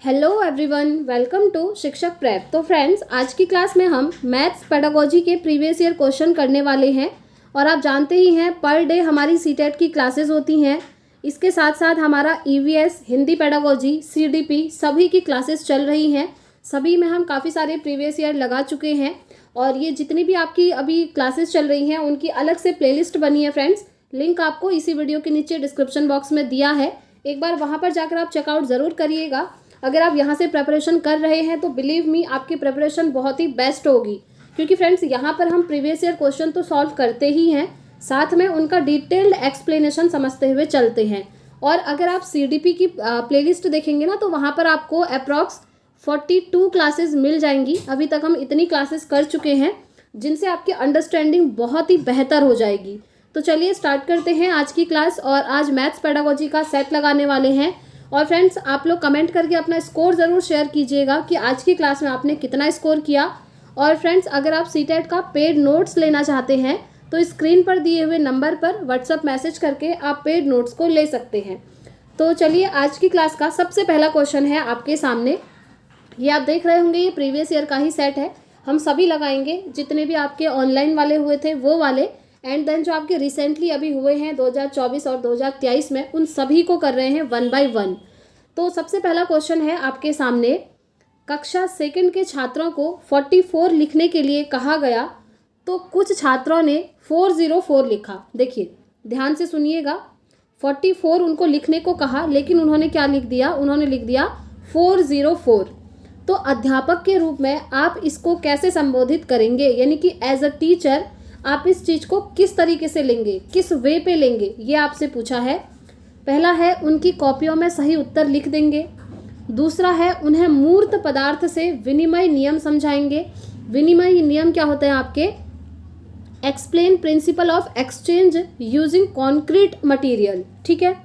Hello everyone, welcome to शिक्षक prep. तो friends, आज की क्लास में हम मैथ्स पेडागोजी के प्रीवियस ईयर क्वेश्चन करने वाले हैं। और आप जानते ही हैं पर डे हमारी सीटेट की क्लासेस होती हैं। इसके साथ साथ हमारा ईवीएस, हिंदी पेडागोजी, सीडीपी सभी की क्लासेस चल रही हैं। सभी में हम काफ़ी सारे प्रीवियस ईयर लगा चुके हैं और ये जितनी भी आपकी अभी क्लासेस चल रही हैं उनकी अलग से प्लेलिस्ट बनी है फ्रेंड्स। लिंक आपको इसी वीडियो के नीचे डिस्क्रिप्शन बॉक्स में दिया है, एक बार वहाँ पर जाकर आप चेकआउट ज़रूर करिएगा। अगर आप यहाँ से प्रिपरेशन कर रहे हैं तो बिलीव मी आपकी प्रिपरेशन बहुत ही बेस्ट होगी, क्योंकि फ्रेंड्स यहाँ पर हम प्रीवियस ईयर क्वेश्चन तो सॉल्व करते ही हैं, साथ में उनका डिटेल्ड एक्सप्लेनेशन समझते हुए चलते हैं। और अगर आप सीडीपी की प्लेलिस्ट देखेंगे ना तो वहाँ पर आपको अप्रॉक्स 42 क्लासेस मिल जाएंगी। अभी तक हम इतनी क्लासेस कर चुके हैं जिनसे आपकी अंडरस्टैंडिंग बहुत ही बेहतर हो जाएगी। तो चलिए स्टार्ट करते हैं आज की क्लास। और आज मैथ्स पेडागोजी का सेट लगाने वाले हैं। और फ्रेंड्स, आप लोग कमेंट करके अपना स्कोर ज़रूर शेयर कीजिएगा कि आज की क्लास में आपने कितना स्कोर किया। और फ्रेंड्स, अगर आप सीटेट का पेड नोट्स लेना चाहते हैं तो स्क्रीन पर दिए हुए नंबर पर व्हाट्सएप मैसेज करके आप पेड नोट्स को ले सकते हैं। तो चलिए, आज की क्लास का सबसे पहला क्वेश्चन है आपके सामने। ये आप देख रहे होंगे, ये प्रीवियस ईयर का ही सेट है। हम सभी लगाएंगे, जितने भी आपके ऑनलाइन वाले हुए थे वो वाले, एंड देन जो आपके रिसेंटली अभी हुए हैं 2024 और 2023 में, उन सभी को कर रहे हैं 1 बाय 1। तो सबसे पहला क्वेश्चन है आपके सामने। कक्षा सेकंड के छात्रों को 44 लिखने के लिए कहा गया तो कुछ छात्रों ने 404 लिखा। देखिए ध्यान से सुनिएगा, 44 उनको लिखने को कहा, लेकिन उन्होंने क्या लिख दिया? उन्होंने लिख दिया 404। तो अध्यापक के रूप में आप इसको कैसे संबोधित करेंगे, यानी कि एज अ टीचर आप इस चीज़ को किस तरीके से लेंगे, किस वे पे लेंगे, ये आपसे पूछा है। पहला है उनकी कॉपियों में सही उत्तर लिख देंगे। दूसरा है उन्हें मूर्त पदार्थ से विनिमय नियम समझाएंगे। विनिमय नियम क्या होते हैं आपके? Explain principle of exchange using concrete material. ठीक है।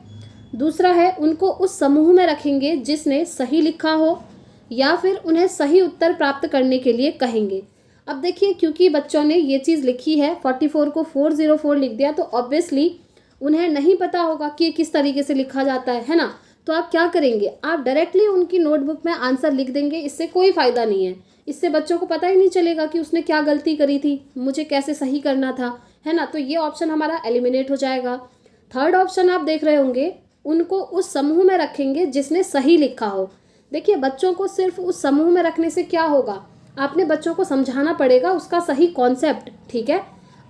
दूसरा है उनको उस समूह में रखेंगे जिसने सही लिखा हो, या फिर उन्हें सही उत्तर प्राप्त करने के लिए कहेंगे। अब देखिए, क्योंकि बच्चों ने ये चीज़ लिखी है, 44 को 404 लिख दिया, तो ऑब्वियसली उन्हें नहीं पता होगा कि किस तरीके से लिखा जाता है ना। तो आप क्या करेंगे? आप डायरेक्टली उनकी नोटबुक में आंसर लिख देंगे। इससे कोई फ़ायदा नहीं है, इससे बच्चों को पता ही नहीं चलेगा कि उसने क्या गलती करी थी, मुझे कैसे सही करना था, है ना। तो ये ऑप्शन हमारा एलिमिनेट हो जाएगा। थर्ड ऑप्शन आप देख रहे होंगे, उनको उस समूह में रखेंगे जिसने सही लिखा हो। देखिए, बच्चों को सिर्फ उस समूह में रखने से क्या होगा? आपने बच्चों को समझाना पड़ेगा उसका सही कॉन्सेप्ट। ठीक है।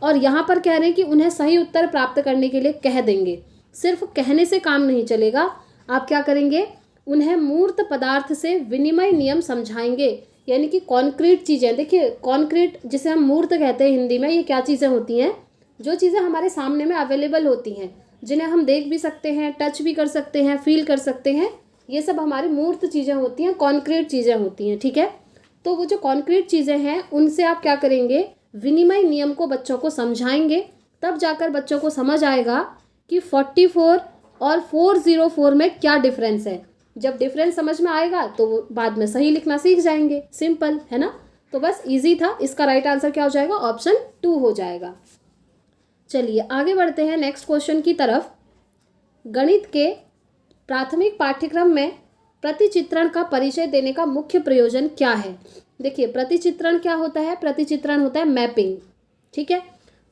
और यहाँ पर कह रहे हैं कि उन्हें सही उत्तर प्राप्त करने के लिए कह देंगे। सिर्फ कहने से काम नहीं चलेगा, आप क्या करेंगे? उन्हें मूर्त पदार्थ से विनिमय नियम समझाएंगे, यानी कि कॉन्क्रीट चीज़ें। देखिए, कॉन्क्रीट जिसे हम मूर्त कहते हैं हिंदी में, ये क्या चीज़ें होती हैं? जो चीज़ें हमारे सामने में अवेलेबल होती हैं, जिन्हें हम देख भी सकते हैं, टच भी कर सकते हैं, फील कर सकते हैं, ये सब हमारी मूर्त चीज़ें होती हैं, कॉन्क्रीट चीज़ें होती हैं। ठीक है। तो वो जो कॉन्क्रीट चीज़ें हैं उनसे आप क्या करेंगे? विनिमय नियम को बच्चों को समझाएंगे। तब जाकर बच्चों को समझ आएगा कि 44 और 404 में क्या डिफरेंस है। जब डिफरेंस समझ में आएगा तो वो बाद में सही लिखना सीख जाएंगे। सिंपल है ना। तो बस इजी था। इसका राइट आंसर क्या हो जाएगा? ऑप्शन 2 हो जाएगा। चलिए आगे बढ़ते हैं नेक्स्ट क्वेश्चन की तरफ। गणित के प्राथमिक पाठ्यक्रम में प्रतिचित्रण का परिचय देने का मुख्य प्रयोजन क्या है? देखिए, प्रतिचित्रण क्या होता है? प्रतिचित्रण होता है मैपिंग। ठीक है।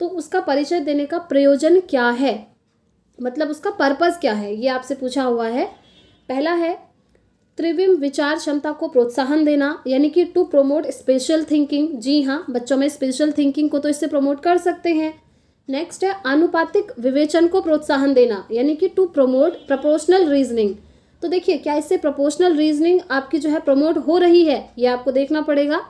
तो उसका परिचय देने का प्रयोजन क्या है, मतलब उसका पर्पस क्या है, ये आपसे पूछा हुआ है। पहला है त्रिविम विचार क्षमता को प्रोत्साहन देना, यानी कि टू प्रोमोट स्पेशल थिंकिंग। जी हाँ, बच्चों में स्पेशल थिंकिंग को तो इससे प्रमोट कर सकते हैं। नेक्स्ट है आनुपातिक विवेचन को प्रोत्साहन देना, यानी कि टू प्रोमोट प्रोपोर्शनल रीजनिंग। तो देखिए, क्या इससे प्रोपोर्शनल रीजनिंग आपकी जो है प्रमोट हो रही है, ये आपको देखना पड़ेगा।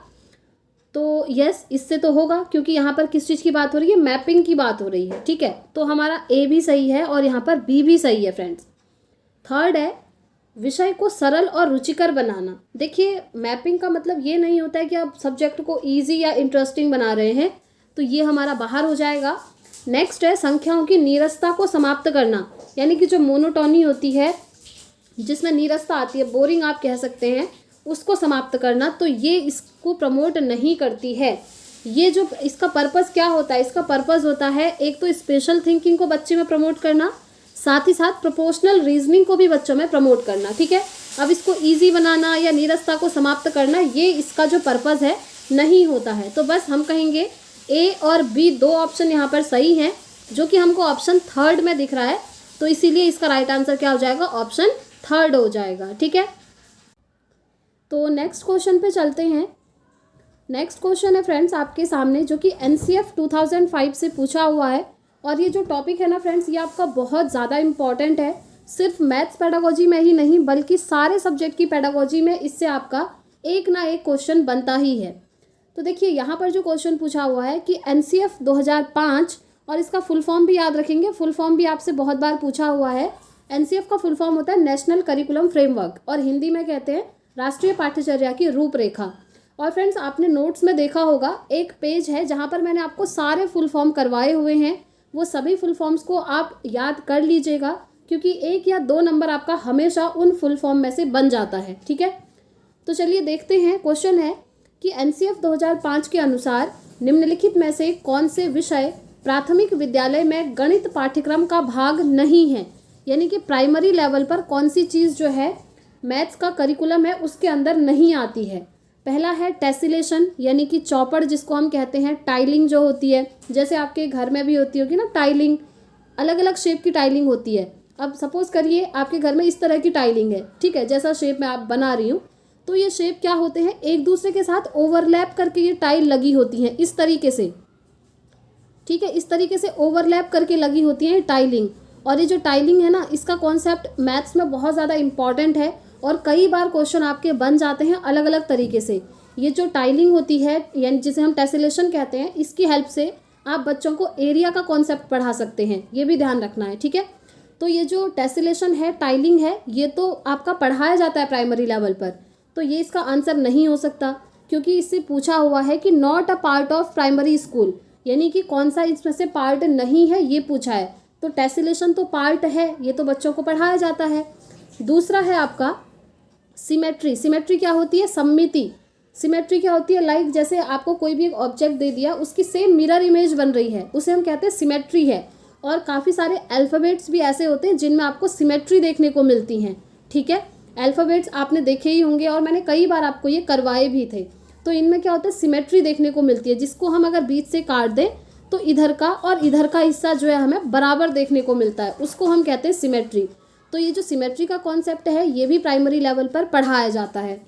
तो यस, इससे तो होगा, क्योंकि यहाँ पर किस चीज़ की बात हो रही है? मैपिंग की बात हो रही है। ठीक है। तो हमारा ए भी सही है और यहाँ पर बी भी सही है फ्रेंड्स। थर्ड है विषय को सरल और रुचिकर बनाना। देखिए, मैपिंग का मतलब ये नहीं होता है कि आप सब्जेक्ट को ईजी या इंटरेस्टिंग बना रहे हैं, तो ये हमारा बाहर हो जाएगा। नेक्स्ट है संख्याओं की नीरसता को समाप्त करना, यानी कि जो मोनोटोनी होती है, जिसमें नीरसता आती है, बोरिंग आप कह सकते हैं, उसको समाप्त करना। तो ये इसको प्रमोट नहीं करती है। ये जो इसका पर्पस क्या होता है? इसका पर्पस होता है एक तो स्पेशल थिंकिंग को बच्चे में प्रमोट करना, साथ ही साथ प्रोपोर्शनल रीजनिंग को भी बच्चों में प्रमोट करना। ठीक है। अब इसको ईजी बनाना या नीरसता को समाप्त करना, ये इसका जो पर्पज़ है नहीं होता है। तो बस हम कहेंगे ए और बी दो ऑप्शन यहाँ पर सही हैं, जो कि हमको ऑप्शन थर्ड में दिख रहा है, तो इसीलिए इसका राइट आंसर क्या हो जाएगा, ऑप्शन थर्ड हो जाएगा। ठीक है, तो नेक्स्ट क्वेश्चन पे चलते हैं। नेक्स्ट क्वेश्चन है फ्रेंड्स आपके सामने, जो कि एनसीएफ 2005 से पूछा हुआ है। और ये जो टॉपिक है ना फ्रेंड्स, ये आपका बहुत ज़्यादा इम्पॉर्टेंट है, सिर्फ मैथ्स पेडागोजी में ही नहीं बल्कि सारे सब्जेक्ट की पेडागोजी में इससे आपका एक ना एक क्वेश्चन बनता ही है। तो देखिए यहाँ पर जो क्वेश्चन पूछा हुआ है कि एनसीएफ 2005, और इसका फुल फॉर्म भी याद रखेंगे, फुल फॉर्म भी आपसे बहुत बार पूछा हुआ है। एनसीएफ का फुल फॉर्म होता है नेशनल करिकुलम फ्रेमवर्क, और हिंदी में कहते हैं राष्ट्रीय पाठ्यचर्या की रूपरेखा। और फ्रेंड्स आपने नोट्स में देखा होगा, एक पेज है जहाँ पर मैंने आपको सारे फुल फॉर्म करवाए हुए हैं, वो सभी फुल फॉर्म्स को आप याद कर लीजिएगा, क्योंकि 1 या 2 नंबर आपका हमेशा उन फुल फॉर्म में से बन जाता है। ठीक है, तो चलिए देखते हैं। क्वेश्चन है कि एनसीएफ 2005 के अनुसार निम्नलिखित में से कौन से विषय प्राथमिक विद्यालय में गणित पाठ्यक्रम का भाग नहीं है, यानी कि प्राइमरी लेवल पर कौन सी चीज़ जो है मैथ्स का करिकुलम है उसके अंदर नहीं आती है। पहला है टेसिलेशन, यानी कि चौपड़ जिसको हम कहते हैं, टाइलिंग जो होती है, जैसे आपके घर में भी होती होगी ना टाइलिंग, अलग अलग शेप की टाइलिंग होती है। अब सपोज करिए आपके घर में इस तरह की टाइलिंग है, ठीक है, जैसा शेप मैं आप बना रही हूँ, तो ये शेप क्या होते हैं, एक दूसरे के साथ ओवरलैप करके ये टाइल लगी होती हैं इस तरीके से। ठीक है, इस तरीके से ओवरलैप करके लगी होती है टाइलिंग। और ये जो टाइलिंग है ना, इसका कॉन्सेप्ट मैथ्स में बहुत ज़्यादा इंपॉर्टेंट है, और कई बार क्वेश्चन आपके बन जाते हैं अलग अलग तरीके से। ये जो टाइलिंग होती है, यानी जिसे हम टेसिलेशन कहते हैं, इसकी हेल्प से आप बच्चों को एरिया का कॉन्सेप्ट पढ़ा सकते हैं, ये भी ध्यान रखना है। ठीक है, तो ये जो टेसिलेशन है, टाइलिंग है, ये तो आपका पढ़ाया जाता है प्राइमरी लेवल पर, तो ये इसका आंसर नहीं हो सकता, क्योंकि इससे पूछा हुआ है कि not a part of primary school, यानी कि कौन सा इसमें से पार्ट नहीं है ये पूछा है। तो टेसिलेशन तो पार्ट है, ये तो बच्चों को पढ़ाया जाता है। दूसरा है आपका सिमेट्री। सिमेट्री क्या होती है, सममिति। सिमेट्री क्या होती है, लाइक जैसे आपको कोई भी एक ऑब्जेक्ट दे दिया, उसकी सेम मिरर इमेज बन रही है, उसे हम कहते हैं सिमेट्री है। और काफ़ी सारे अल्फ़ाबेट्स भी ऐसे होते हैं जिनमें आपको सिमेट्री देखने को मिलती हैं। ठीक है, अल्फ़ाबेट्स आपने देखे ही होंगे, और मैंने कई बार आपको ये करवाए भी थे। तो इनमें क्या होता है, सिमेट्री देखने को मिलती है, जिसको हम अगर बीच से काट दें तो इधर का और इधर का हिस्सा जो है हमें बराबर देखने को मिलता है, उसको हम कहते हैं सिमेट्री। तो ये जो सिमेट्री का कॉन्सेप्ट है, ये भी प्राइमरी लेवल पर पढ़ाया जाता है।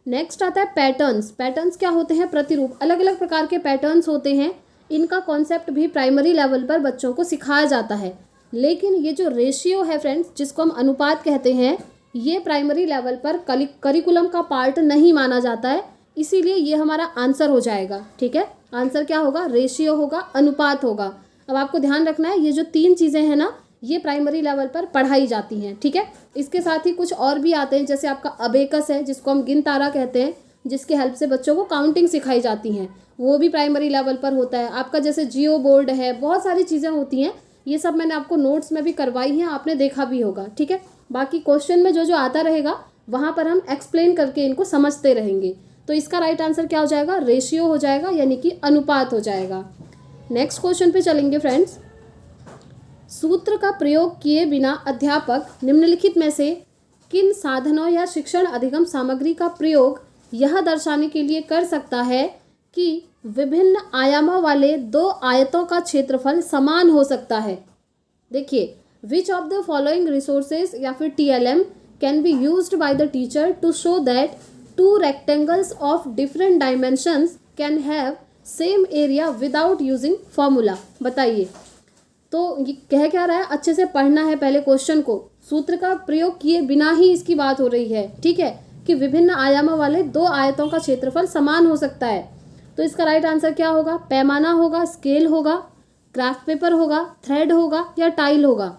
नेक्स्ट आता है पैटर्न्स। पैटर्न्स क्या होते हैं, प्रतिरूप। अलग अलग प्रकार के पैटर्न्स होते हैं, इनका कॉन्सेप्ट भी प्राइमरी लेवल पर बच्चों को सिखाया जाता है। लेकिन ये जो रेशियो है फ्रेंड्स, जिसको हम अनुपात कहते हैं, ये प्राइमरी लेवल पर करिकुलम का पार्ट नहीं माना जाता है, इसीलिए ये हमारा आंसर हो जाएगा। ठीक है, आंसर क्या होगा, रेशियो होगा, अनुपात होगा। अब आपको ध्यान रखना है, ये जो 3 चीज़ें हैं ना, ये प्राइमरी लेवल पर पढ़ाई जाती हैं। ठीक है, इसके साथ ही कुछ और भी आते हैं, जैसे आपका अबेकस है, जिसको हम गिन तारा कहते हैं, जिसके हेल्प से बच्चों को काउंटिंग सिखाई जाती हैं, वो भी प्राइमरी लेवल पर होता है। आपका जैसे जियो बोर्ड है, बहुत सारी चीज़ें होती हैं, ये सब मैंने आपको नोट्स में भी करवाई हैं, आपने देखा भी होगा। ठीक है, बाकी क्वेश्चन में जो जो आता रहेगा वहाँ पर हम एक्सप्लेन करके इनको समझते रहेंगे। तो इसका राइट आंसर क्या हो जाएगा, रेशियो हो जाएगा, यानी कि अनुपात हो जाएगा। नेक्स्ट क्वेश्चन पे चलेंगे फ्रेंड्स। सूत्र का प्रयोग किए बिना अध्यापक निम्नलिखित में से किन साधनों या शिक्षण अधिगम सामग्री का प्रयोग यह दर्शाने के लिए कर सकता है कि विभिन्न आयामों वाले 2 आयतों का क्षेत्रफल समान हो सकता है। देखिए, which of the following resources या फिर TLM can be used by the teacher to show that 2 rectangles of different dimensions can have same area without using formula. बताइए, तो ये कह क्या रहा है, अच्छे से पढ़ना है पहले क्वेश्चन को। सूत्र का प्रयोग किए बिना ही इसकी बात हो रही है। ठीक है, कि विभिन्न आयामों वाले 2 आयतों का क्षेत्रफल समान हो सकता है। तो इसका राइट आंसर क्या होगा, पैमाना होगा, स्केल होगा, क्राफ्ट पेपर होगा, थ्रेड होगा, या टाइल होगा।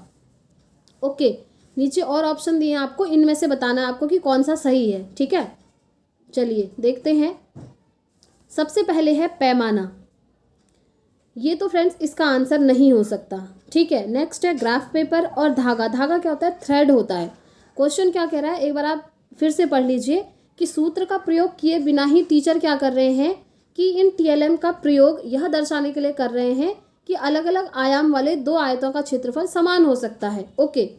ओके, नीचे और ऑप्शन दिए हैं आपको, इनमें से बताना है आपको कि कौन सा सही है। ठीक है, चलिए देखते हैं। सबसे पहले है पैमाना, ये तो फ्रेंड्स इसका आंसर नहीं हो सकता। ठीक है, नेक्स्ट है ग्राफ पेपर और धागा। धागा क्या होता है, थ्रेड होता है। क्वेश्चन क्या कह रहा है, एक बार आप फिर से पढ़ लीजिए कि सूत्र का प्रयोग किए बिना ही टीचर क्या कर रहे हैं कि इन TLM का प्रयोग यह दर्शाने के लिए कर रहे हैं कि अलग अलग आयाम वाले 2 आयतों का क्षेत्रफल समान हो सकता है। ओके,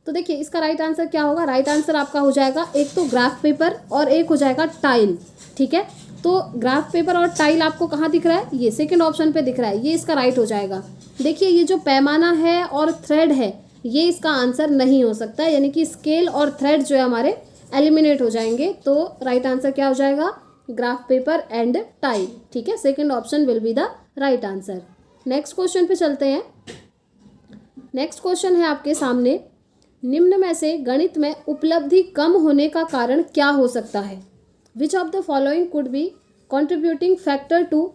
तो देखिए इसका राइट आंसर क्या होगा, राइट आंसर आपका हो जाएगा एक तो ग्राफ पेपर और एक हो जाएगा टाइल। ठीक है, तो ग्राफ पेपर और टाइल आपको कहाँ दिख रहा है, ये सेकंड ऑप्शन पे दिख रहा है, ये इसका राइट हो जाएगा। देखिए ये जो पैमाना है और थ्रेड है ये इसका आंसर नहीं हो सकता, यानी कि स्केल और थ्रेड जो है हमारे एलिमिनेट हो जाएंगे। तो राइट आंसर क्या हो जाएगा, ग्राफ पेपर एंड टाइल। ठीक है, second option will be the right answer. Next question पे चलते हैं। नेक्स्ट क्वेश्चन है आपके सामने, निम्न में से गणित में उपलब्धि कम होने का कारण क्या हो सकता है। Which of the following could be contributing factor to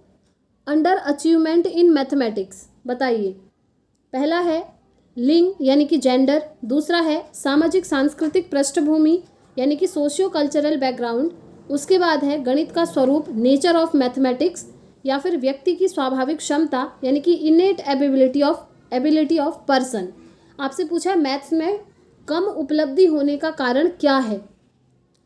under achievement in mathematics. बताइए, पहला है लिंग यानी कि जेंडर, दूसरा है सामाजिक सांस्कृतिक पृष्ठभूमि यानी कि सोशियो कल्चरल बैकग्राउंड, उसके बाद है गणित का स्वरूप नेचर ऑफ मैथमेटिक्स, या फिर व्यक्ति की स्वाभाविक क्षमता यानी कि इनेट एबिलिटी ऑफ पर्सन। आपसे पूछा है मैथ्स में कम उपलब्धि होने का कारण क्या है।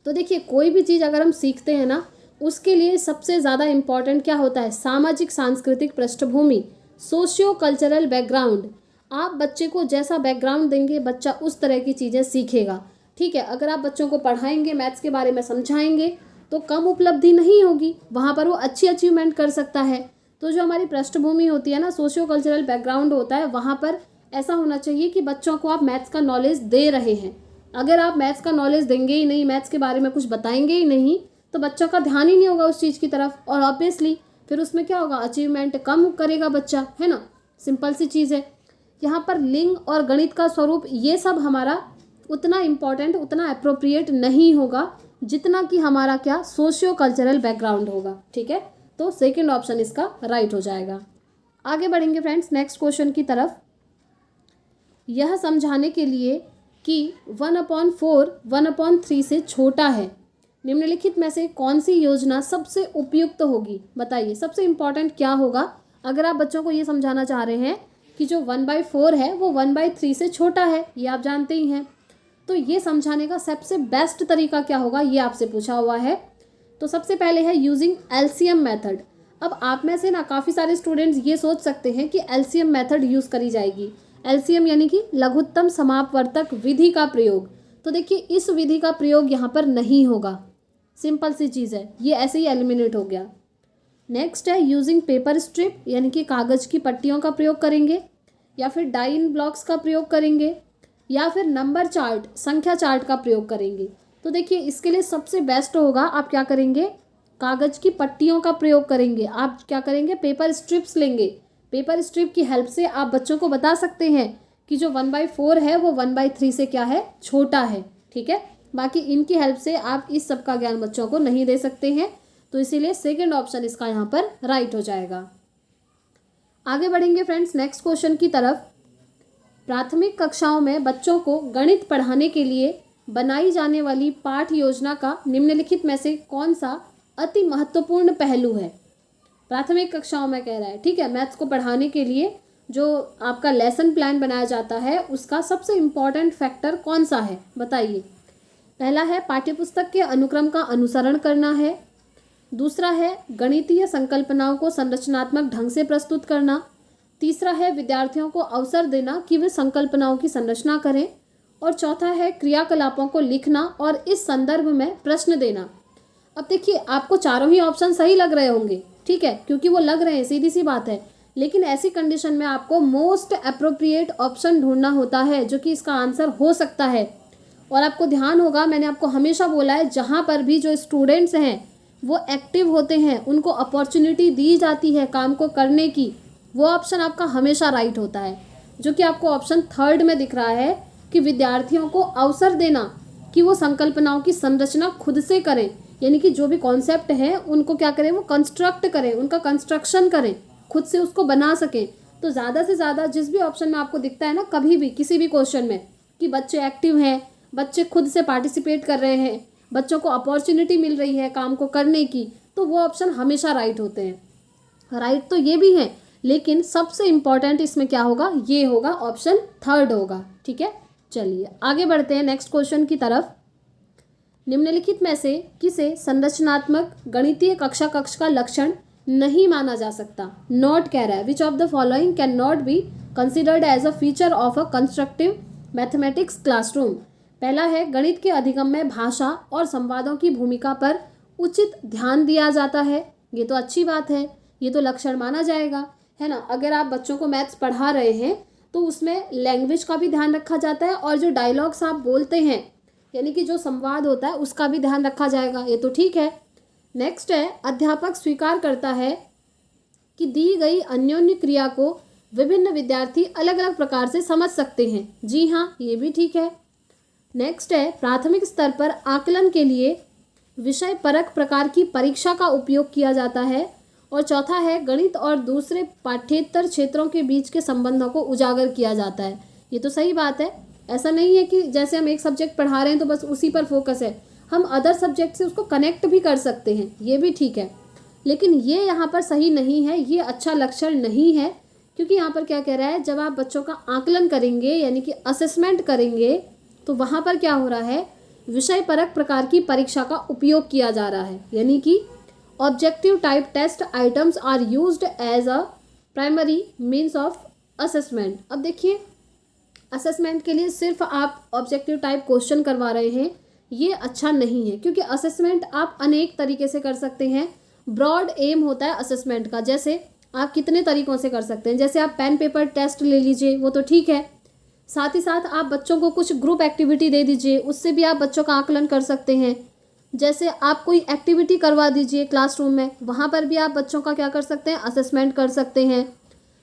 तो देखिए कोई भी चीज़ अगर हम सीखते हैं ना उसके लिए सबसे ज़्यादा इम्पॉर्टेंट क्या होता है, सामाजिक सांस्कृतिक पृष्ठभूमि, सोशियो कल्चरल बैकग्राउंड। आप बच्चे को जैसा बैकग्राउंड देंगे बच्चा उस तरह की चीज़ें सीखेगा। ठीक है, अगर आप बच्चों को पढ़ाएंगे, मैथ्स के बारे में समझाएंगे तो कम उपलब्धि नहीं होगी, वहाँ पर वो अच्छी अचीवमेंट कर सकता है। तो जो हमारी पृष्ठभूमि होती है ना, सोशियो कल्चरल बैकग्राउंड होता है, वहाँ पर ऐसा होना चाहिए कि बच्चों को आप मैथ्स का नॉलेज दे रहे हैं। अगर आप मैथ्स का नॉलेज देंगे ही नहीं, मैथ्स के बारे में कुछ बताएंगे ही नहीं, तो बच्चों का ध्यान ही नहीं होगा उस चीज़ की तरफ, और ऑब्वियसली फिर उसमें क्या होगा, अचीवमेंट कम करेगा बच्चा, है ना। सिंपल सी चीज़ है। यहाँ पर लिंग और गणित का स्वरूप ये सब हमारा उतना इम्पॉर्टेंट, उतना अप्रोप्रिएट नहीं होगा जितना कि हमारा क्या, सोशियो कल्चरल बैकग्राउंड होगा। ठीक है, तो सेकंड ऑप्शन इसका राइट हो जाएगा। आगे बढ़ेंगे फ्रेंड्स नेक्स्ट क्वेश्चन की तरफ। यह समझाने के लिए कि 1/4 1/3 से छोटा है, निम्नलिखित में से कौन सी योजना सबसे उपयुक्त होगी। बताइए सबसे इम्पॉर्टेंट क्या होगा अगर आप बच्चों को ये समझाना चाह रहे हैं कि जो 1/4 है वो 1/3 से छोटा है, ये आप जानते ही हैं। तो ये समझाने का सबसे बेस्ट तरीका क्या होगा, ये आपसे पूछा हुआ है। तो सबसे पहले है यूजिंग एलसीएम मेथड। अब आप में से ना काफ़ी सारे स्टूडेंट्स ये सोच सकते हैं कि एलसीएम मेथड यूज़ करी जाएगी। एलसीएम यानी कि लघुत्तम समापवर्तक विधि का प्रयोग। तो देखिए इस विधि का प्रयोग यहाँ पर नहीं होगा, सिंपल सी चीज़ है, ये ऐसे ही एलिमिनेट हो गया। नेक्स्ट है यूजिंग पेपर स्ट्रिप यानी कि कागज़ की पट्टियों का प्रयोग करेंगे, या फिर डाइन ब्लॉक्स का प्रयोग करेंगे, या फिर नंबर चार्ट, संख्या चार्ट का प्रयोग करेंगे। तो देखिए इसके लिए सबसे बेस्ट होगा आप क्या करेंगे, कागज़ की पट्टियों का प्रयोग करेंगे। आप क्या करेंगे, पेपर स्ट्रिप्स लेंगे। पेपर स्ट्रिप की हेल्प से आप बच्चों को बता सकते हैं कि जो 1/4 है वो 1/3 से क्या है, छोटा है। ठीक है, बाकी इनकी हेल्प से आप इस सब का ज्ञान बच्चों को नहीं दे सकते हैं, तो इसीलिए सेकंड ऑप्शन इसका यहाँ पर राइट हो जाएगा। आगे बढ़ेंगे फ्रेंड्स नेक्स्ट क्वेश्चन की तरफ। प्राथमिक कक्षाओं में बच्चों को गणित पढ़ाने के लिए बनाई जाने वाली पाठ योजना का निम्नलिखित में से कौन सा अति महत्वपूर्ण पहलू है। प्राथमिक कक्षाओं में कह रहा है, ठीक है, मैथ्स को पढ़ाने के लिए जो आपका लेसन प्लान बनाया जाता है उसका सबसे इम्पॉर्टेंट फैक्टर कौन सा है, बताइए। पहला है पाठ्यपुस्तक के अनुक्रम का अनुसरण करना है, दूसरा है गणितीय संकल्पनाओं को संरचनात्मक ढंग से प्रस्तुत करना, तीसरा है विद्यार्थियों को अवसर देना कि वे संकल्पनाओं की संरचना करें, और चौथा है क्रियाकलापों को लिखना और इस संदर्भ में प्रश्न देना। अब देखिए आपको चारों ही ऑप्शन सही लग रहे होंगे, ठीक है, क्योंकि वो लग रहे हैं, सीधी सी बात है। लेकिन ऐसी कंडीशन में आपको मोस्ट अप्रोप्रिएट ऑप्शन ढूंढना होता है जो कि इसका आंसर हो सकता है। और आपको ध्यान होगा, मैंने आपको हमेशा बोला है, जहाँ पर भी जो स्टूडेंट्स हैं वो एक्टिव होते हैं, उनको अपॉर्चुनिटी दी जाती है काम को करने की, वो ऑप्शन आपका हमेशा राइट होता है। जो कि आपको ऑप्शन 3 में दिख रहा है कि विद्यार्थियों को अवसर देना कि वो संकल्पनाओं की संरचना खुद से करें, यानी कि जो भी कॉन्सेप्ट है उनको क्या करें, वो कंस्ट्रक्ट करें, उनका कंस्ट्रक्शन करें, खुद से उसको बना सकें। तो ज़्यादा से ज़्यादा जिस भी ऑप्शन में आपको दिखता है ना, कभी भी किसी भी क्वेश्चन में कि बच्चे एक्टिव हैं, बच्चे खुद से पार्टिसिपेट कर रहे हैं, बच्चों को अपॉर्चुनिटी मिल रही है काम को करने की, तो वो ऑप्शन हमेशा राइट होते हैं। राइट तो ये भी हैं, लेकिन सबसे इम्पॉर्टेंट इसमें क्या होगा, ये होगा ऑप्शन 3 होगा। ठीक है, चलिए आगे बढ़ते हैं नेक्स्ट क्वेश्चन की तरफ। निम्नलिखित में से किसे संरचनात्मक गणितीय कक्षा कक्ष का लक्षण नहीं माना जा सकता। नॉट कह रहा है, which of the following can not be considered as a feature of a constructive mathematics classroom. पहला है गणित के अधिगम में भाषा और संवादों की भूमिका पर उचित ध्यान दिया जाता है। ये तो अच्छी बात है, ये तो लक्षण माना जाएगा, है ना। अगर आप बच्चों को मैथ्स पढ़ा रहे हैं तो उसमें लैंग्वेज का भी ध्यान रखा जाता है और जो डायलॉग्स आप बोलते हैं यानी कि जो संवाद होता है उसका भी ध्यान रखा जाएगा, ये तो ठीक है। नेक्स्ट है अध्यापक स्वीकार करता है कि दी गई अन्योन्य क्रिया को विभिन्न विद्यार्थी अलग अलग प्रकार से समझ सकते हैं। जी हाँ, ये भी ठीक है। नेक्स्ट है प्राथमिक स्तर पर आकलन के लिए विषय परक प्रकार की परीक्षा का उपयोग किया जाता है। और चौथा है गणित और दूसरे पाठ्येतर क्षेत्रों के बीच के संबंधों को उजागर किया जाता है। ये तो सही बात है, ऐसा नहीं है कि जैसे हम एक सब्जेक्ट पढ़ा रहे हैं तो बस उसी पर फोकस है, हम अदर सब्जेक्ट से उसको कनेक्ट भी कर सकते हैं, ये भी ठीक है। लेकिन ये यहाँ पर सही नहीं है, ये अच्छा लक्षण नहीं है, क्योंकि यहाँ पर क्या कह रहा है, जब आप बच्चों का आकलन करेंगे यानी कि असेसमेंट करेंगे तो वहाँ पर क्या हो रहा है, विषय परक प्रकार की परीक्षा का उपयोग किया जा रहा है, यानी कि objective type test items are used as a primary means of assessment. अब देखिए, असेसमेंट के लिए सिर्फ आप ऑब्जेक्टिव टाइप क्वेश्चन करवा रहे हैं, ये अच्छा नहीं है, क्योंकि असेसमेंट आप अनेक तरीके से कर सकते हैं। ब्रॉड एम होता है असेसमेंट का, जैसे आप कितने तरीक़ों से कर सकते हैं, जैसे आप पेन पेपर टेस्ट ले लीजिए, वो तो ठीक है। साथ ही साथ आप बच्चों को कुछ ग्रुप एक्टिविटी दे दीजिए, उससे भी आप बच्चों का आकलन कर सकते हैं। जैसे आप कोई एक्टिविटी करवा दीजिए क्लासरूम में, वहाँ पर भी आप बच्चों का क्या कर सकते हैं, असेसमेंट कर सकते हैं।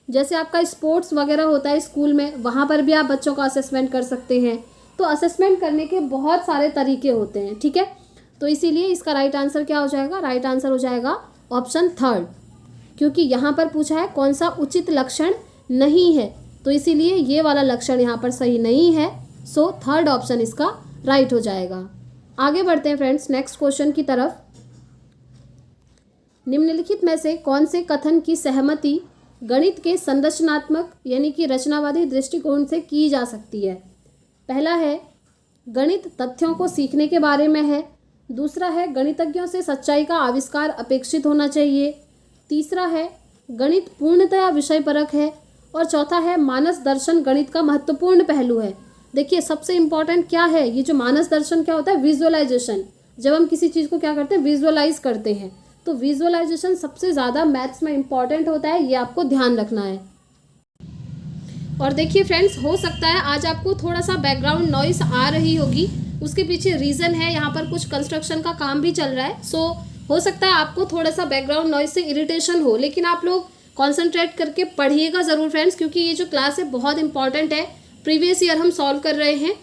जैसे आपका स्पोर्ट्स वगैरह होता है स्कूल में, वहाँ पर भी आप बच्चों का असेसमेंट कर सकते हैं। तो असेसमेंट करने के बहुत सारे तरीके होते हैं, ठीक है। तो इसीलिए इसका राइट आंसर क्या हो जाएगा, राइट आंसर हो जाएगा ऑप्शन थर्ड, क्योंकि यहाँ पर पूछा है कौन सा उचित लक्षण नहीं है, तो इसीलिए ये वाला लक्षण यहाँ पर सही नहीं है। सो थर्ड ऑप्शन इसका राइट हो जाएगा। आगे बढ़ते हैं फ्रेंड्स नेक्स्ट क्वेश्चन की तरफ। निम्नलिखित में से कौन से कथन की सहमति गणित के संरचनात्मक यानी कि रचनावादी दृष्टिकोण से की जा सकती है। पहला है गणित तथ्यों को सीखने के बारे में है। दूसरा है गणितज्ञों से सच्चाई का आविष्कार अपेक्षित होना चाहिए। तीसरा है गणित पूर्णतया विषय परक है। और चौथा है मानस दर्शन गणित का महत्वपूर्ण पहलू है। देखिए, सबसे इम्पॉर्टेंट क्या है, ये जो मानस दर्शन क्या होता है, विजुअलाइजेशन। जब हम किसी चीज़ को क्या करते हैं, विजुअलाइज करते हैं, तो विजुअलाइजेशन सबसे ज़्यादा मैथ्स में इम्पॉर्टेंट होता है, ये आपको ध्यान रखना है। और देखिए फ्रेंड्स, हो सकता है आज आपको थोड़ा सा बैकग्राउंड नॉइस आ रही होगी, उसके पीछे रीज़न है, यहाँ पर कुछ कंस्ट्रक्शन का काम भी चल रहा है। सो हो सकता है आपको थोड़ा सा बैकग्राउंड नॉइस से इरिटेशन हो, लेकिन आप लोग कॉन्सेंट्रेट करके पढ़िएगा ज़रूर फ्रेंड्स, क्योंकि ये जो क्लास है बहुत इंपॉर्टेंट है। प्रीवियस ईयर हम सॉल्व कर रहे हैं।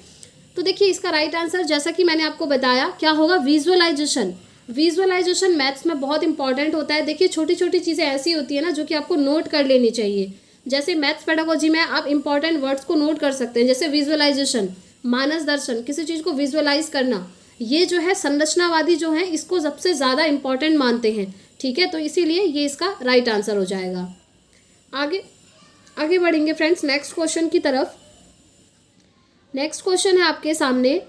तो देखिए, इसका राइट आंसर जैसा कि मैंने आपको बताया क्या होगा, विजुअलाइजेशन। विजुअलाइजेशन मैथ्स में बहुत इंपॉर्टेंट होता है। देखिए, छोटी छोटी चीज़ें ऐसी होती है ना जो कि आपको नोट कर लेनी चाहिए। जैसे मैथ्स पेडागोजी में आप इंपॉर्टेंट वर्ड्स को नोट कर सकते हैं, जैसे विजुअलाइजेशन, मानस दर्शन, किसी चीज़ को विजुअलाइज करना, ये जो है संरचनावादी जो है इसको सबसे ज़्यादा इंपॉर्टेंट मानते हैं, ठीक है। तो इसीलिए ये इसका राइट आंसर हो जाएगा। आगे बढ़ेंगे फ्रेंड्स नेक्स्ट क्वेश्चन की तरफ। नेक्स्ट क्वेश्चन है आपके सामने,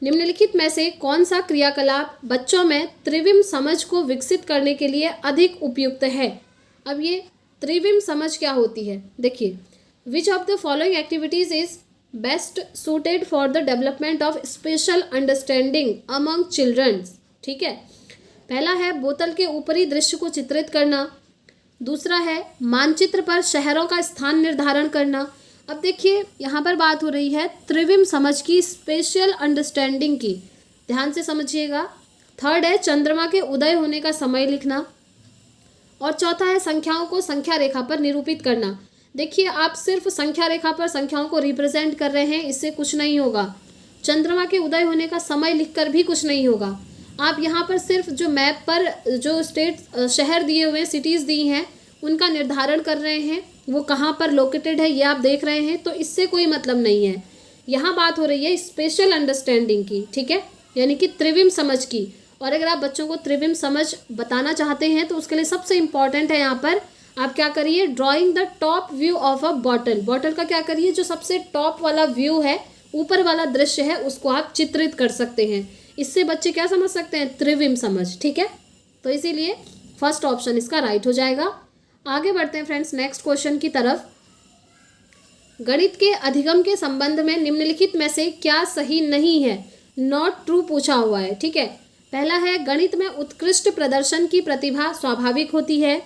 निम्नलिखित में से कौन सा क्रियाकलाप बच्चों में त्रिविम समझ को विकसित करने के लिए अधिक उपयुक्त है। अब ये त्रिविम समझ क्या होती है, देखिए, which of the following activities is best suited for the development of spatial understanding among childrens. ठीक है, पहला है बोतल के ऊपरी दृश्य को चित्रित करना। दूसरा है मानचित्र पर शहरों का स्थान निर्धारण करना। अब देखिए, यहाँ पर बात हो रही है त्रिविम समझ की, स्पेशल अंडरस्टैंडिंग की, ध्यान से समझिएगा। थर्ड है चंद्रमा के उदय होने का समय लिखना। और चौथा है संख्याओं को संख्या रेखा पर निरूपित करना। देखिए, आप सिर्फ संख्या रेखा पर संख्याओं को रिप्रेजेंट कर रहे हैं, इससे कुछ नहीं होगा। चंद्रमा के उदय होने का समय लिखकर भी कुछ नहीं होगा। आप यहाँ पर सिर्फ जो मैप पर जो स्टेट शहर दिए हुए हैं, सिटीज़ दी हैं, उनका निर्धारण कर रहे हैं, वो कहाँ पर लोकेटेड है ये आप देख रहे हैं, तो इससे कोई मतलब नहीं है। यहाँ बात हो रही है स्पेशल अंडरस्टैंडिंग की, ठीक है, यानी कि त्रिविम समझ की। और अगर आप बच्चों को त्रिविम समझ बताना चाहते हैं तो उसके लिए सबसे इम्पॉर्टेंट है यहाँ पर आप क्या करिए, drawing the top view of a bottle. Bottle का क्या करिए, जो सबसे टॉप वाला व्यू है, ऊपर वाला दृश्य है, उसको आप चित्रित कर सकते हैं। इससे बच्चे क्या समझ सकते हैं, त्रिविम समझ, ठीक है। तो इसीलिए फर्स्ट ऑप्शन इसका राइट हो जाएगा। आगे बढ़ते हैं फ्रेंड्स नेक्स्ट क्वेश्चन की तरफ। गणित के अधिगम के संबंध में निम्नलिखित में से क्या सही नहीं है, नॉट ट्रू पूछा हुआ है। ठीक है, पहला है गणित में उत्कृष्ट प्रदर्शन की प्रतिभा स्वाभाविक होती है।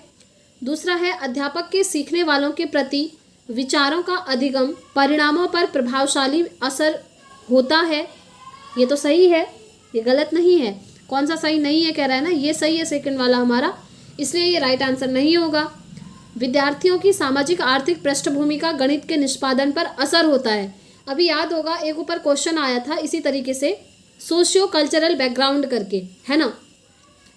दूसरा है अध्यापक के सीखने वालों के प्रति विचारों का अधिगम परिणामों पर प्रभावशाली असर होता है। ये तो सही है, ये गलत नहीं है। कौन सा सही नहीं है कह रहा है ना, ये सही है सेकंड वाला हमारा, इसलिए ये राइट आंसर नहीं होगा। विद्यार्थियों की सामाजिक आर्थिक पृष्ठभूमि का गणित के निष्पादन पर असर होता है। अभी याद होगा एक ऊपर क्वेश्चन आया था इसी तरीके से, सोशियो कल्चरल बैकग्राउंड करके, है ना,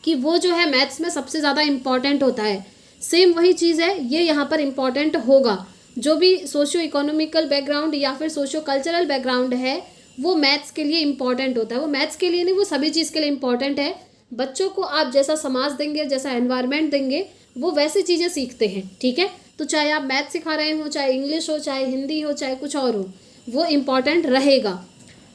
कि वो जो है मैथ्स में सबसे ज़्यादा इम्पॉर्टेंट होता है। सेम वही चीज़ है, ये यहाँ पर इम्पॉर्टेंट होगा। जो भी सोशियो इकोनॉमिकल बैकग्राउंड या फिर सोशियो कल्चरल बैकग्राउंड है वो मैथ्स के लिए इम्पॉर्टेंट होता है। वो मैथ्स के लिए नहीं, वो सभी चीज़ के लिए इम्पॉर्टेंट है। बच्चों को आप जैसा समाज देंगे, जैसा एनवायरनमेंट देंगे, वो वैसी चीज़ें सीखते हैं। ठीक है, तो चाहे आप मैथ सिखा रहे हो, चाहे इंग्लिश हो, चाहे हिंदी हो, चाहे कुछ और हो, वो इम्पॉर्टेंट रहेगा।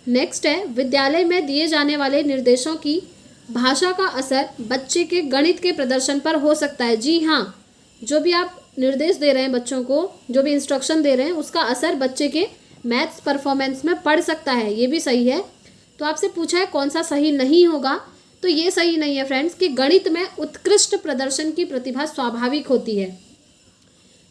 नेक्स्ट है विद्यालय में दिए जाने वाले निर्देशों की भाषा का असर बच्चे के गणित के प्रदर्शन पर हो सकता है। जी हाँ, जो भी आप निर्देश दे रहे हैं बच्चों को, जो भी इंस्ट्रक्शन दे रहे हैं, उसका असर बच्चे के मैथ्स परफॉर्मेंस में पड़ सकता है। ये भी सही है। तो आपसे पूछा है कौन सा सही नहीं होगा, तो ये सही नहीं है फ्रेंड्स कि गणित में उत्कृष्ट प्रदर्शन की प्रतिभा स्वाभाविक होती है।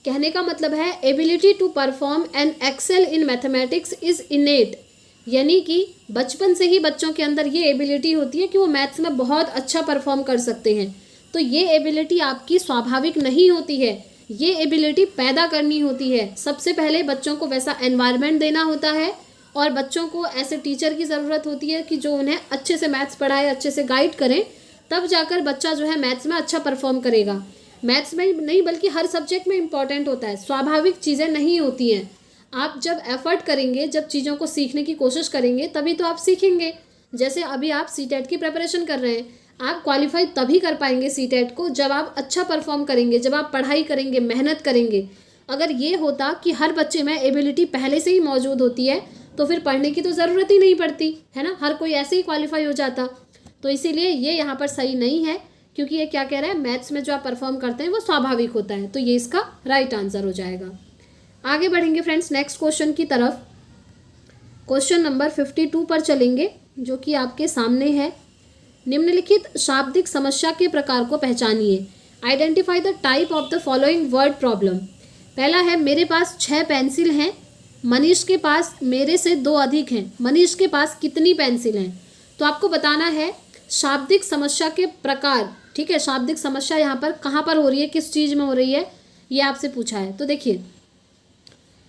कहने का मतलब है ability to perform and excel in mathematics is innate, यानी कि बचपन से ही बच्चों के अंदर ये एबिलिटी होती है कि वो मैथ्स में बहुत अच्छा परफॉर्म कर सकते हैं। तो ये एबिलिटी आपकी स्वाभाविक नहीं होती है, ये एबिलिटी पैदा करनी होती है। सबसे पहले बच्चों को वैसा एनवायरनमेंट देना होता है और बच्चों को ऐसे टीचर की ज़रूरत होती है कि जो उन्हें अच्छे से मैथ्स पढ़ाए, अच्छे से गाइड करें, तब जाकर बच्चा जो है मैथ्स में अच्छा परफॉर्म करेगा। मैथ्स में नहीं बल्कि हर सब्जेक्ट में इम्पॉर्टेंट होता है, स्वाभाविक चीज़ें नहीं होती हैं। आप जब एफर्ट करेंगे, जब चीज़ों को सीखने की कोशिश करेंगे, तभी तो आप सीखेंगे। जैसे अभी आप सीटेट की प्रिपरेशन कर रहे हैं, आप क्वालिफाई तभी कर पाएंगे सीटेट को जब आप अच्छा परफॉर्म करेंगे, जब आप पढ़ाई करेंगे, मेहनत करेंगे। अगर ये होता कि हर बच्चे में एबिलिटी पहले से ही मौजूद होती है तो फिर पढ़ने की तो ज़रूरत ही नहीं पड़ती, है ना, हर कोई ऐसे ही क्वालिफाई हो जाता। तो इसीलिए ये यहाँ पर सही नहीं है, क्योंकि ये क्या कह रहा है, मैथ्स में जो आप परफॉर्म करते हैं वो स्वाभाविक होता है। तो ये इसका राइट आंसर हो जाएगा। आगे बढ़ेंगे फ्रेंड्स नेक्स्ट क्वेश्चन की तरफ। क्वेश्चन नंबर 52 पर चलेंगे, जो कि आपके सामने है। निम्नलिखित शाब्दिक समस्या के प्रकार को पहचानिए। Identify the type of the following word problem. पहला है मेरे पास 6 पेंसिल हैं, मनीष के पास मेरे से 2 अधिक हैं। मनीष के पास कितनी पेंसिल हैं? तो आपको बताना है शाब्दिक समस्या के प्रकार। ठीक है, शाब्दिक समस्या यहाँ पर कहाँ पर हो रही है, किस चीज़ में हो रही है, ये आपसे पूछा है। तो देखिए,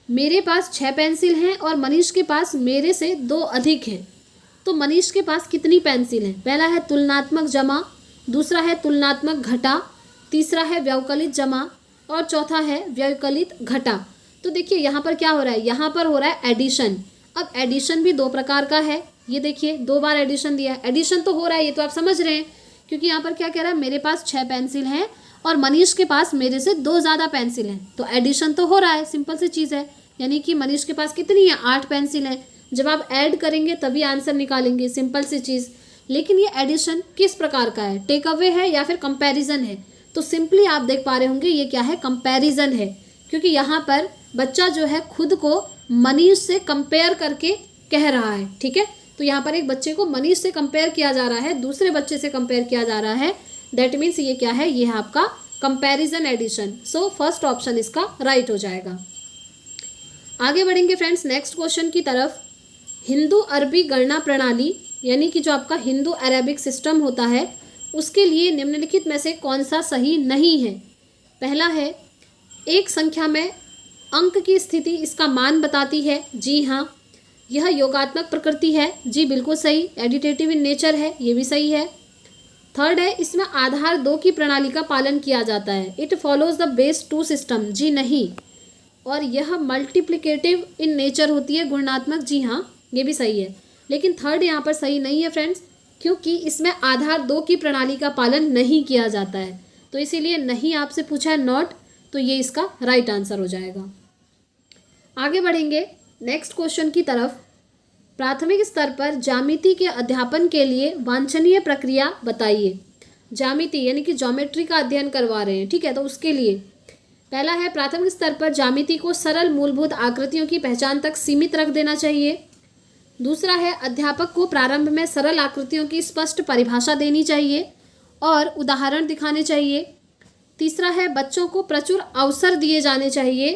मेरे पास 6 पेंसिल हैं और मनीष के पास मेरे से 2 अधिक हैं। तो मनीष के पास कितनी पेंसिल हैं? पहला है तुलनात्मक जमा, दूसरा है तुलनात्मक घटा, तीसरा है व्यवकलित जमा और चौथा है व्यवकलित घटा। तो देखिए यहाँ पर क्या हो रहा है, यहाँ पर हो रहा है एडिशन। अब एडिशन भी 2 प्रकार का है। ये देखिए 2 बार एडिशन दिया है, एडिशन तो हो रहा है, ये तो आप समझ रहे हैं, क्योंकि यहाँ पर क्या कह रहा है, मेरे पास 6 पेंसिल हैं और मनीष के पास मेरे से 2 ज़्यादा पेंसिल हैं। तो एडिशन तो हो रहा है, सिंपल सी चीज़ है। यानी कि मनीष के पास कितनी है, 8 पेंसिल हैं। जब आप ऐड करेंगे तभी आंसर निकालेंगे, सिंपल सी चीज़। लेकिन ये एडिशन किस प्रकार का है, टेक अवे है या फिर कंपैरिजन है? तो सिंपली आप देख पा रहे होंगे ये क्या है, कंपैरिजन है, क्योंकि यहाँ पर बच्चा जो है खुद को मनीष से कंपेयर करके कह रहा है। ठीक है, तो यहाँ पर एक बच्चे को मनीष से कंपेयर किया जा रहा है, दूसरे बच्चे से कंपेयर किया जा रहा है। दैट मीन्स ये क्या है, ये है आपका comparison addition. So first option इसका राइट हो जाएगा। आगे बढ़ेंगे फ्रेंड्स नेक्स्ट क्वेश्चन की तरफ। हिंदू अरबी गणना प्रणाली, यानी कि जो आपका हिंदू अरेबिक सिस्टम होता है, उसके लिए निम्नलिखित में से कौन सा सही नहीं है? पहला है एक संख्या में अंक की स्थिति इसका मान बताती है। जी हाँ। यह योगात्मक प्रकृति है। जी बिल्कुल सही। एडिटेटिव इन नेचर है, ये भी सही है। थर्ड है इसमें आधार 2 की प्रणाली का पालन किया जाता है। It follows the base 2 system. जी नहीं। और यह मल्टीप्लिकेटिव इन नेचर होती है, गुणात्मक। जी हाँ, ये भी सही है। लेकिन थर्ड यहाँ पर सही नहीं है फ्रेंड्स, क्योंकि इसमें आधार 2 की प्रणाली का पालन नहीं किया जाता है। तो इसीलिए नहीं आपसे पूछा है, नॉट, तो ये इसका राइट आंसर हो जाएगा। आगे बढ़ेंगे नेक्स्ट क्वेश्चन की तरफ। प्राथमिक स्तर पर ज्यामिति के अध्यापन के लिए वांछनीय प्रक्रिया बताइए। ज्यामिति यानी कि ज्योमेट्री का अध्ययन करवा रहे हैं, ठीक है, तो उसके लिए पहला है प्राथमिक स्तर पर ज्यामिति को सरल मूलभूत आकृतियों की पहचान तक सीमित रख देना चाहिए। दूसरा है अध्यापक को प्रारंभ में सरल आकृतियों की स्पष्ट परिभाषा देनी चाहिए और उदाहरण दिखाने चाहिए। तीसरा है बच्चों को प्रचुर अवसर दिए जाने चाहिए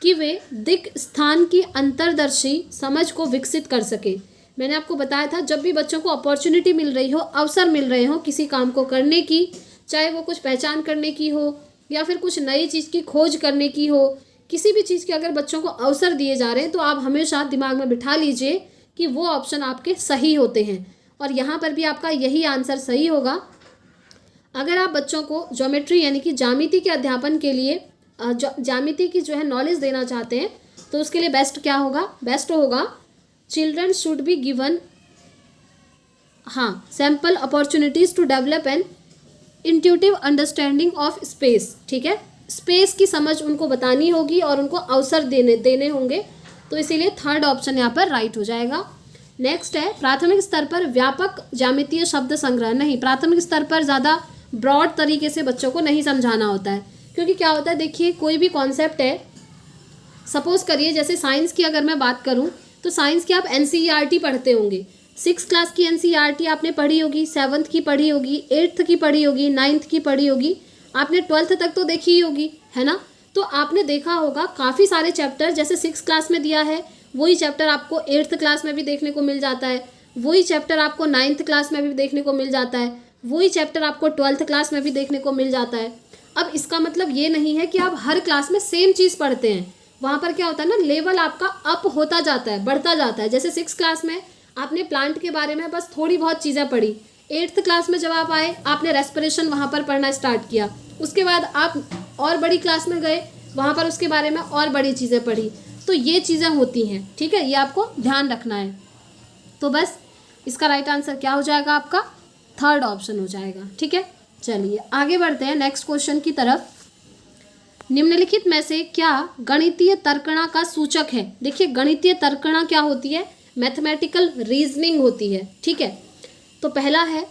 कि वे दिक् स्थान की अंतर्दर्शी समझ को विकसित कर सके। मैंने आपको बताया था जब भी बच्चों को अपॉर्चुनिटी मिल रही हो, अवसर मिल रहे हो किसी काम को करने की, चाहे वो कुछ पहचान करने की हो या फिर कुछ नई चीज़ की खोज करने की हो, किसी भी चीज़ के अगर बच्चों को अवसर दिए जा रहे हैं तो आप हमेशा दिमाग में बिठा लीजिए कि वो ऑप्शन आपके सही होते हैं। और यहाँ पर भी आपका यही आंसर सही होगा। अगर आप बच्चों को ज्योमेट्री यानी कि ज्यामिति के अध्यापन के लिए ज्यामिति की जो है नॉलेज देना चाहते हैं तो उसके लिए बेस्ट क्या होगा, बेस्ट होगा children should be given sample opportunities to develop an intuitive understanding of space. ठीक है, स्पेस की समझ उनको बतानी होगी और उनको अवसर देने होंगे, तो इसीलिए थर्ड ऑप्शन यहाँ पर राइट हो जाएगा। नेक्स्ट है प्राथमिक स्तर पर व्यापक ज्यामितीय शब्द संग्रह। नहीं, प्राथमिक स्तर पर ज़्यादा ब्रॉड तरीके से बच्चों को नहीं समझाना होता है, क्योंकि क्या होता है, देखिए कोई भी कॉन्सेप्ट है, सपोज करिए जैसे साइंस की अगर मैं बात करूं तो साइंस की आप एनसीईआरटी पढ़ते होंगे। 6th क्लास की एनसीईआरटी आपने पढ़ी होगी, 7th की पढ़ी होगी, 8th की पढ़ी होगी, 9th की पढ़ी होगी, आपने 12th तक तो देखी ही होगी, है ना। तो आपने देखा होगा काफ़ी सारे चैप्टर जैसे 6th क्लास में दिया है वही चैप्टर आपको 8th क्लास में भी देखने को मिल जाता है, वही चैप्टर आपको 9th क्लास में भी देखने को मिल जाता है, वही चैप्टर आपको 12th क्लास में भी देखने को मिल जाता है। अब इसका मतलब ये नहीं है कि आप हर क्लास में सेम चीज़ पढ़ते हैं, वहाँ पर क्या होता है ना, लेवल आपका अप होता जाता है, बढ़ता जाता है। जैसे 6th क्लास में आपने प्लांट के बारे में बस थोड़ी बहुत चीज़ें पढ़ी, 8th क्लास में जब आप आए आपने रेस्पिरेशन वहाँ पर पढ़ना स्टार्ट किया, उसके बाद आप और बड़ी क्लास में गए, वहाँ पर उसके बारे में और बड़ी चीज़ें पढ़ी। तो ये चीज़ें होती हैं, ठीक है, ये आपको ध्यान रखना है। तो बस इसका राइट आंसर क्या हो जाएगा, आपका थर्ड ऑप्शन हो जाएगा। ठीक है, चलिए आगे बढ़ते हैं नेक्स्ट क्वेश्चन की तरफ। निम्नलिखित में से क्या गणितीय तर्कणा का सूचक है। देखिए गणितीय तर्कणा क्या होती है, मैथमेटिकल रीजनिंग होती है। ठीक है, तो पहला है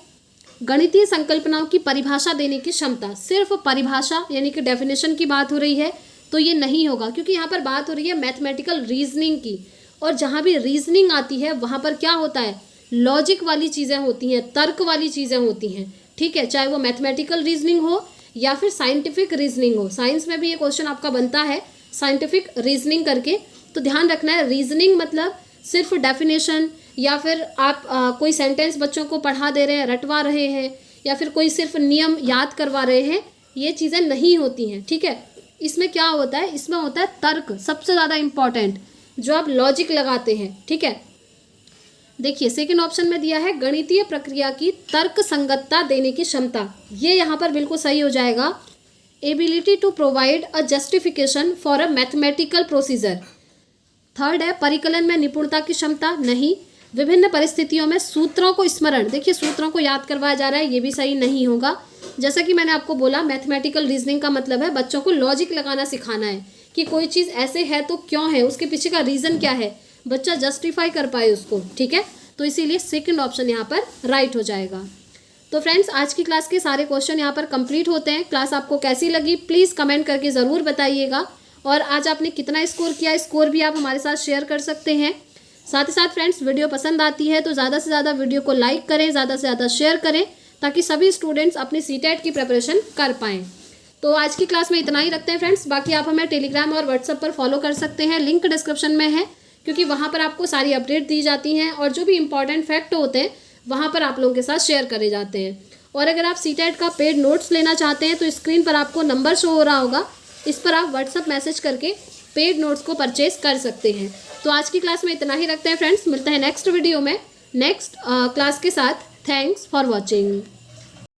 गणितीय संकल्पनाओं की परिभाषा देने की क्षमता। सिर्फ परिभाषा यानी कि डेफिनेशन की बात हो रही है तो ये नहीं होगा, क्योंकि यहाँ पर बात हो रही है मैथमेटिकल रीजनिंग की, और जहाँ भी रीजनिंग आती है वहाँ पर क्या होता है, लॉजिक वाली चीज़ें होती हैं, तर्क वाली चीज़ें होती हैं। ठीक है, चाहे वो मैथमेटिकल रीजनिंग हो या फिर साइंटिफिक रीजनिंग हो। साइंस में भी ये क्वेश्चन आपका बनता है साइंटिफिक रीजनिंग करके, तो ध्यान रखना है रीजनिंग मतलब सिर्फ डेफिनेशन या फिर आप कोई सेंटेंस बच्चों को पढ़ा दे रहे हैं, रटवा रहे हैं, या फिर कोई सिर्फ नियम याद करवा रहे हैं, ये चीज़ें नहीं होती हैं। ठीक है, इसमें क्या होता है, इसमें होता है तर्क, सबसे ज़्यादा इम्पॉर्टेंट, जो आप लॉजिक लगाते हैं। ठीक है, देखिए सेकंड ऑप्शन में दिया है गणितीय प्रक्रिया की तर्क संगतता देने की क्षमता। ये यहाँ पर बिल्कुल सही हो जाएगा, ability to provide a justification for a mathematical procedure. Third है परिकलन में निपुणता की क्षमता। नहीं, विभिन्न परिस्थितियों में सूत्रों को स्मरण, देखिए सूत्रों को याद करवाया जा रहा है, ये भी सही नहीं होगा। जैसा कि मैंने आपको बोला मैथमेटिकल रीजनिंग का मतलब है बच्चों को लॉजिक लगाना सिखाना है कि कोई चीज़ ऐसे है तो क्यों है, उसके पीछे का रीज़न क्या है, बच्चा जस्टिफाई कर पाए उसको। ठीक है, तो इसीलिए सेकंड ऑप्शन यहाँ पर राइट हो जाएगा। तो फ्रेंड्स आज की क्लास के सारे क्वेश्चन यहाँ पर कंप्लीट होते हैं। क्लास आपको कैसी लगी प्लीज़ कमेंट करके ज़रूर बताइएगा, और आज आपने कितना स्कोर किया, स्कोर भी आप हमारे साथ शेयर कर सकते हैं। साथ ही साथ फ्रेंड्स वीडियो पसंद आती है तो ज़्यादा से ज़्यादा वीडियो को लाइक करें, ज़्यादा से ज़्यादा शेयर करें, ताकि सभी स्टूडेंट्स अपनी सीटेट की प्रिपरेशन कर पाएँ। तो आज की क्लास में इतना ही रखते हैं फ्रेंड्स। बाकी आप हमें टेलीग्राम और व्हाट्सएप पर फॉलो कर सकते हैं, लिंक डिस्क्रिप्शन में है, क्योंकि वहाँ पर आपको सारी अपडेट दी जाती हैं और जो भी इंपॉर्टेंट फैक्ट होते हैं वहाँ पर आप लोगों के साथ शेयर करे जाते हैं। और अगर आप सीटेट का पेड नोट्स लेना चाहते हैं तो स्क्रीन पर आपको नंबर शो हो रहा होगा, इस पर आप व्हाट्सएप मैसेज करके पेड नोट्स को परचेज कर सकते हैं। तो आज की क्लास में इतना ही रखते हैं फ्रेंड्स, मिलते हैं नेक्स्ट वीडियो में नेक्स्ट क्लास के साथ। Thanks for watching.